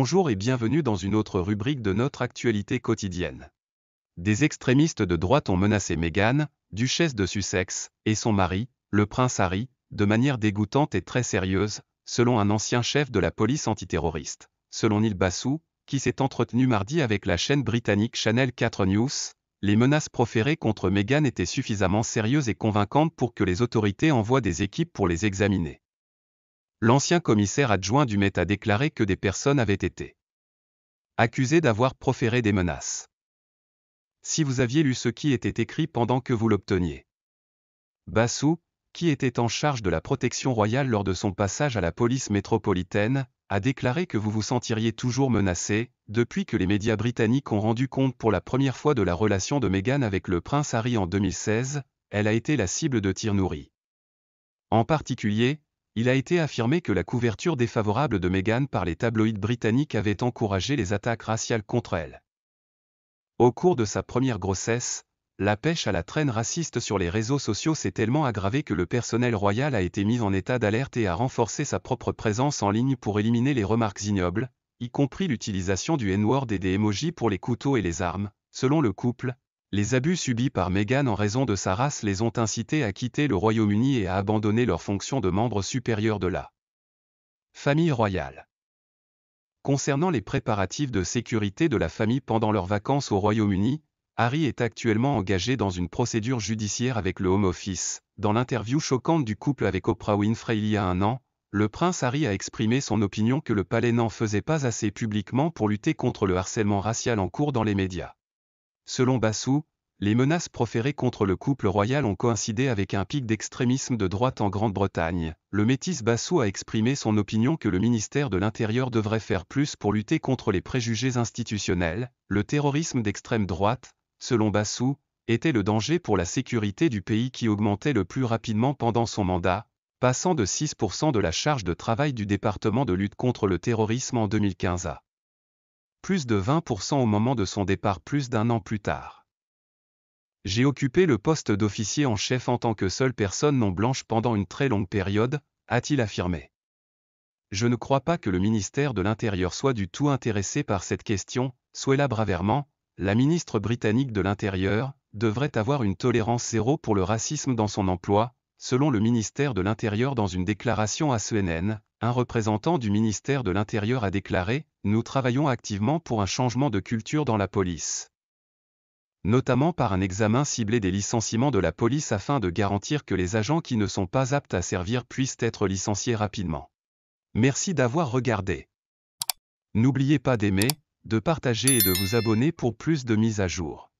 Bonjour et bienvenue dans une autre rubrique de notre actualité quotidienne. Des extrémistes de droite ont menacé Meghan, duchesse de Sussex, et son mari, le prince Harry, de manière dégoûtante et très sérieuse, selon un ancien chef de la police antiterroriste, selon Neil Basu, qui s'est entretenu mardi avec la chaîne britannique Channel 4 News. Les menaces proférées contre Meghan étaient suffisamment sérieuses et convaincantes pour que les autorités envoient des équipes pour les examiner. L'ancien commissaire adjoint du Met a déclaré que des personnes avaient été accusées d'avoir proféré des menaces. Si vous aviez lu ce qui était écrit pendant que vous l'obteniez. Basu, qui était en charge de la protection royale lors de son passage à la police métropolitaine, a déclaré que vous vous sentiriez toujours menacé, depuis que les médias britanniques ont rendu compte pour la première fois de la relation de Meghan avec le prince Harry en 2016, elle a été la cible de tirs nourris. En particulier, il a été affirmé que la couverture défavorable de Meghan par les tabloïds britanniques avait encouragé les attaques raciales contre elle. Au cours de sa première grossesse, la pêche à la traîne raciste sur les réseaux sociaux s'est tellement aggravée que le personnel royal a été mis en état d'alerte et a renforcé sa propre présence en ligne pour éliminer les remarques ignobles, y compris l'utilisation du N-word et des emojis pour les couteaux et les armes. Selon le couple, les abus subis par Meghan en raison de sa race les ont incités à quitter le Royaume-Uni et à abandonner leur fonction de membre supérieur de la famille royale. Concernant les préparatifs de sécurité de la famille pendant leurs vacances au Royaume-Uni, Harry est actuellement engagé dans une procédure judiciaire avec le Home Office. Dans l'interview choquante du couple avec Oprah Winfrey il y a un an, le prince Harry a exprimé son opinion que le palais n'en faisait pas assez publiquement pour lutter contre le harcèlement racial en cours dans les médias. Selon Basu, les menaces proférées contre le couple royal ont coïncidé avec un pic d'extrémisme de droite en Grande-Bretagne. Le métis Basu a exprimé son opinion que le ministère de l'Intérieur devrait faire plus pour lutter contre les préjugés institutionnels. Le terrorisme d'extrême droite, selon Basu, était le danger pour la sécurité du pays qui augmentait le plus rapidement pendant son mandat, passant de 6% de la charge de travail du département de lutte contre le terrorisme en 2015 à plus de 20% au moment de son départ plus d'un an plus tard. J'ai occupé le poste d'officier en chef en tant que seule personne non blanche pendant une très longue période, a-t-il affirmé. Je ne crois pas que le ministère de l'Intérieur soit du tout intéressé par cette question. Suella Braverman, la ministre britannique de l'Intérieur, devrait avoir une tolérance zéro pour le racisme dans son emploi, selon le ministère de l'Intérieur dans une déclaration à CNN. Un représentant du ministère de l'Intérieur a déclaré « Nous travaillons activement pour un changement de culture dans la police. Notamment par un examen ciblé des licenciements de la police afin de garantir que les agents qui ne sont pas aptes à servir puissent être licenciés rapidement. » Merci d'avoir regardé. N'oubliez pas d'aimer, de partager et de vous abonner pour plus de mises à jour.